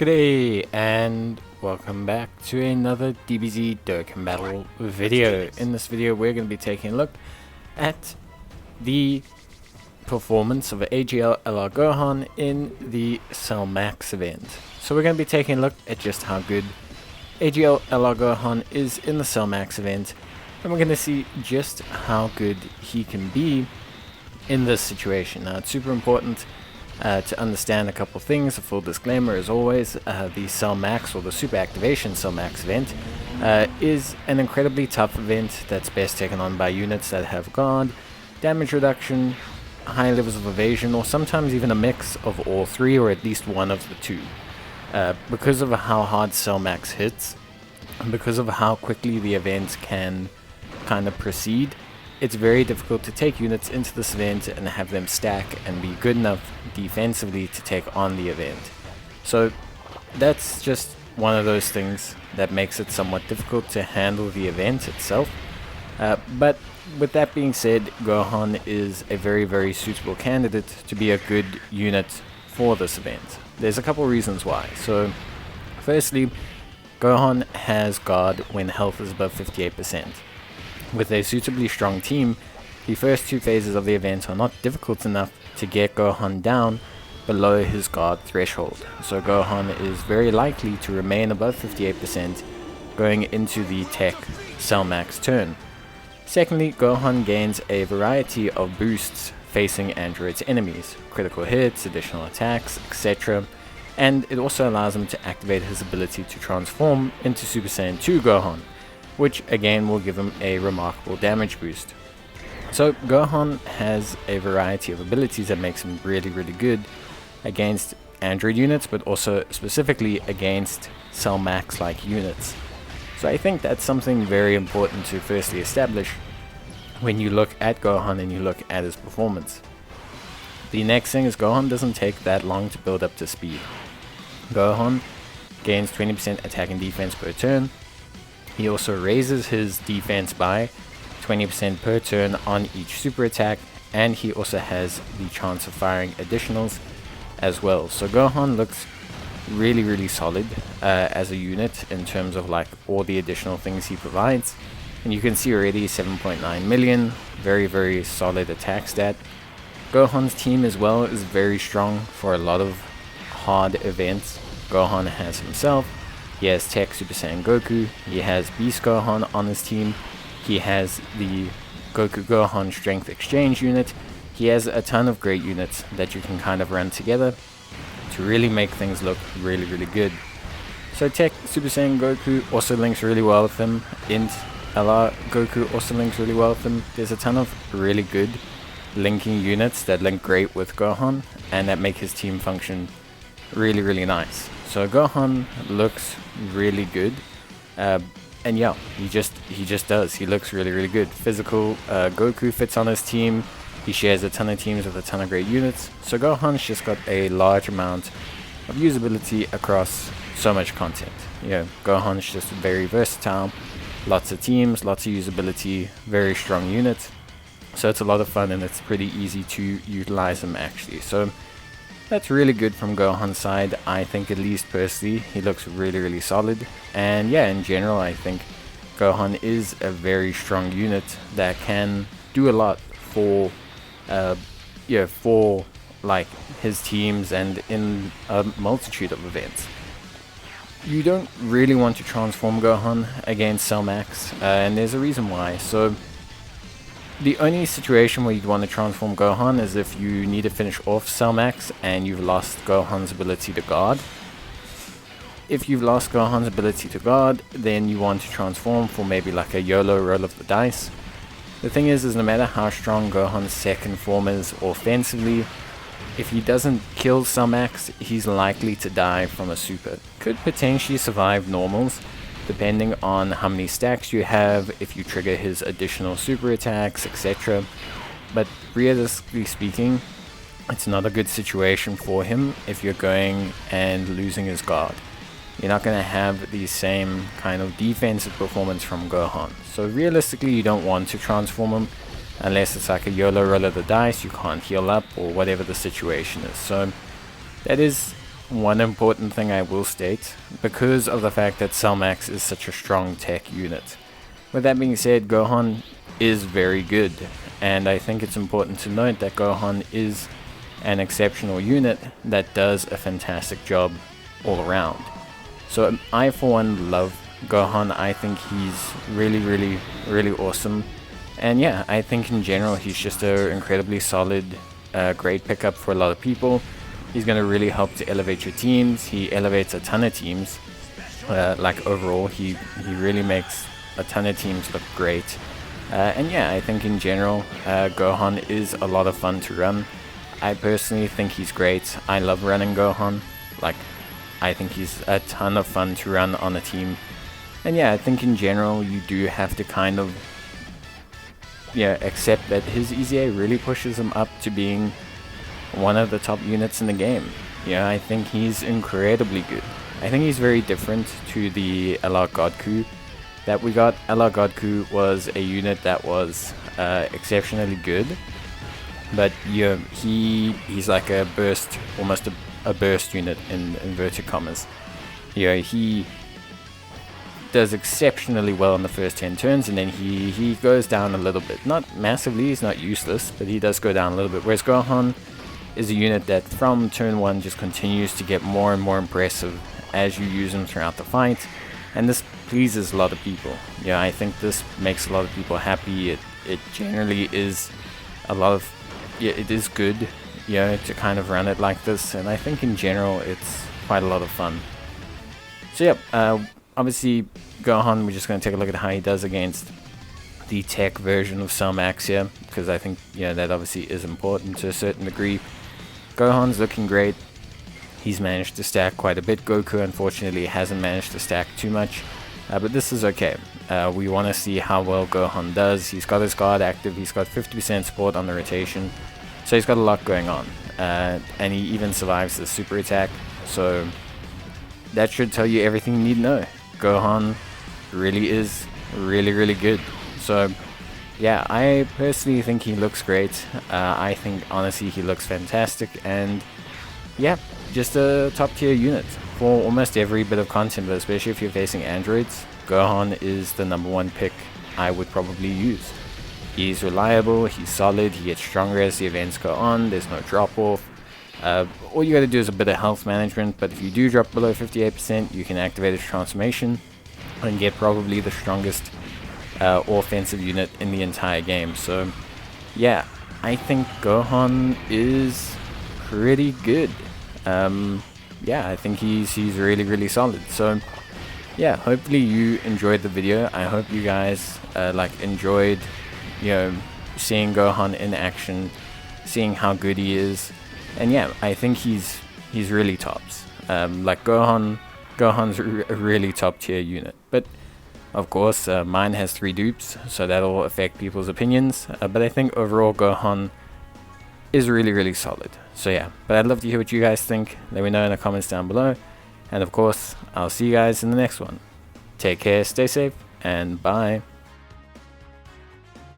G'day and welcome back to another Dbz Dokkan battle video. In this video we're going to be taking a look at the performance of AGL LR Gohan in the Cell Max event. So we're going to be taking a look at just how good AGL LR Gohan is in the Cell Max event, and we're going to see just how good he can be in this situation. Now it's super important to understand a couple things. A full disclaimer as always, the Cell Max or the Super Activation Cell Max event is an incredibly tough event that's best taken on by units that have guard, damage reduction, high levels of evasion, or sometimes even a mix of all three or at least one of the two. Because of how hard Cell Max hits, and because of how quickly the event can kind of proceed, it's very difficult to take units into this event and have them stack and be good enough defensively to take on the event. So that's just one of those things that makes it somewhat difficult to handle the event itself. But with that being said, Gohan is a very suitable candidate to be a good unit for this event. There's a couple reasons why. So firstly, Gohan has guard when health is above 58%. With a suitably strong team, the first two phases of the event are not difficult enough to get Gohan down below his guard threshold. So Gohan is very likely to remain above 58% going into the Tech Cell Max turn. Secondly, Gohan gains a variety of boosts facing android's enemies, critical hits, additional attacks, etc. And it also allows him to activate his ability to transform into Super Saiyan 2 Gohan, which again will give him a remarkable damage boost. So Gohan has a variety of abilities that makes him really good against android units, but also specifically against Cell Max like units. So I think that's something very important to firstly establish when you look at Gohan and you look at his performance. The next thing is Gohan doesn't take that long to build up to speed. Gohan gains 20% attack and defense per turn. He also raises his defense by 20% per turn on each super attack, and he also has the chance of firing additionals as well. So Gohan looks really solid as a unit in terms of like all the additional things he provides. And you can see already 7.9 million, very solid attack stat. Gohan's team as well is very strong for a lot of hard events. Gohan has himself. He has Tech Super Saiyan Goku, he has Beast Gohan on his team, he has the Goku Gohan Strength Exchange unit. He has a ton of great units that you can kind of run together to really make things look really good. So Tech Super Saiyan Goku also links really well with him. Int LR Goku also links really well with him. There's a ton of really good linking units that link great with Gohan and that make his team function really nice. So Gohan looks really good, and yeah, he just does. He looks really good. Physical Goku fits on his team. He shares a ton of teams with a ton of great units. So Gohan's just got a large amount of usability across so much content. Gohan's just very versatile. Lots of teams, lots of usability, very strong units. So it's a lot of fun and it's pretty easy to utilize him actually. So that's really good from Gohan's side. I think, at least personally, he looks really solid. And yeah, in general, I think Gohan is a very strong unit that can do a lot for like his teams and in a multitude of events. You don't really want to transform Gohan against Cell Max, and there's a reason why. So the only situation where you'd want to transform Gohan is if you need to finish off Cell Max and you've lost Gohan's ability to guard. If you've lost Gohan's ability to guard, then you want to transform for maybe like a YOLO roll of the dice. The thing is no matter how strong Gohan's second form is offensively, if he doesn't kill Cell Max, he's likely to die from a super. Could potentially survive normals, depending on how many stacks you have, if you trigger his additional super attacks, etc. But realistically speaking, it's not a good situation for him if you're going and losing his guard. You're not going to have the same kind of defensive performance from Gohan. So realistically, you don't want to transform him unless it's like a YOLO roll of the dice, you can't heal up or whatever the situation is. So that is one important thing I will state, because of the fact that Cellmax is such a strong tech unit. With that being said, Gohan is very good, and I think it's important to note that Gohan is an exceptional unit that does a fantastic job all around. So I for one love Gohan. I think he's really awesome, and yeah, I think in general he's just an incredibly solid, great pickup for a lot of people. He's going to really help to elevate your teams. He elevates a ton of teams. Like overall, he really makes a ton of teams look great. And yeah, I think in general, Gohan is a lot of fun to run. I personally think he's great. I love running Gohan. Like, I think he's a ton of fun to run on a team. And yeah, I think in general, you do have to kind of, yeah, accept that his EZA really pushes him up to being one of the top units in the game. Yeah, I think he's incredibly good. I think he's very different to the LR Godku that we got. LR Godku was a unit that was exceptionally good, but yeah, he's like a burst, almost a burst unit in inverted commas. Yeah, he does exceptionally well in the first 10 turns, and then he goes down a little bit. Not massively, he's not useless, but he does go down a little bit. Whereas Gohan is a unit that from turn 1 just continues to get more and more impressive as you use him throughout the fight, and this pleases a lot of people. Yeah, I think this makes a lot of people happy. It generally is a lot of, yeah, it is good, yeah, to kind of run it like this, and I think in general it's quite a lot of fun. So yeah, obviously Gohan, we're just going to take a look at how he does against the tech version of Cellmax here, because I think, yeah, that obviously is important to a certain degree. Gohan's looking great. He's managed to stack quite a bit. Goku unfortunately hasn't managed to stack too much, but this is okay. We want to see how well Gohan does. He's got his guard active, he's got 50% support on the rotation, so he's got a lot going on, and he even survives the super attack, so that should tell you everything you need to know. Gohan really is really good. So yeah, I personally think he looks great. I think honestly he looks fantastic, and yeah, just a top tier unit for almost every bit of content, but especially if you're facing androids, Gohan is the #1 pick I would probably use. He's reliable, he's solid, he gets stronger as the events go on, there's no drop off. All you gotta do is a bit of health management, but if you do drop below 58%, you can activate his transformation and get probably the strongest offensive unit in the entire game. So yeah, I think Gohan is pretty good. Yeah, I think he's really solid. So yeah, hopefully you enjoyed the video. I hope you guys enjoyed, you know, seeing Gohan in action, seeing how good he is. And yeah, I think he's really tops. Gohan's a really top tier unit. But of course, mine has 3 dupes, so that'll affect people's opinions. But I think overall Gohan is really solid. So yeah, but I'd love to hear what you guys think. Let me know in the comments down below. And of course, I'll see you guys in the next one. Take care, stay safe, and bye.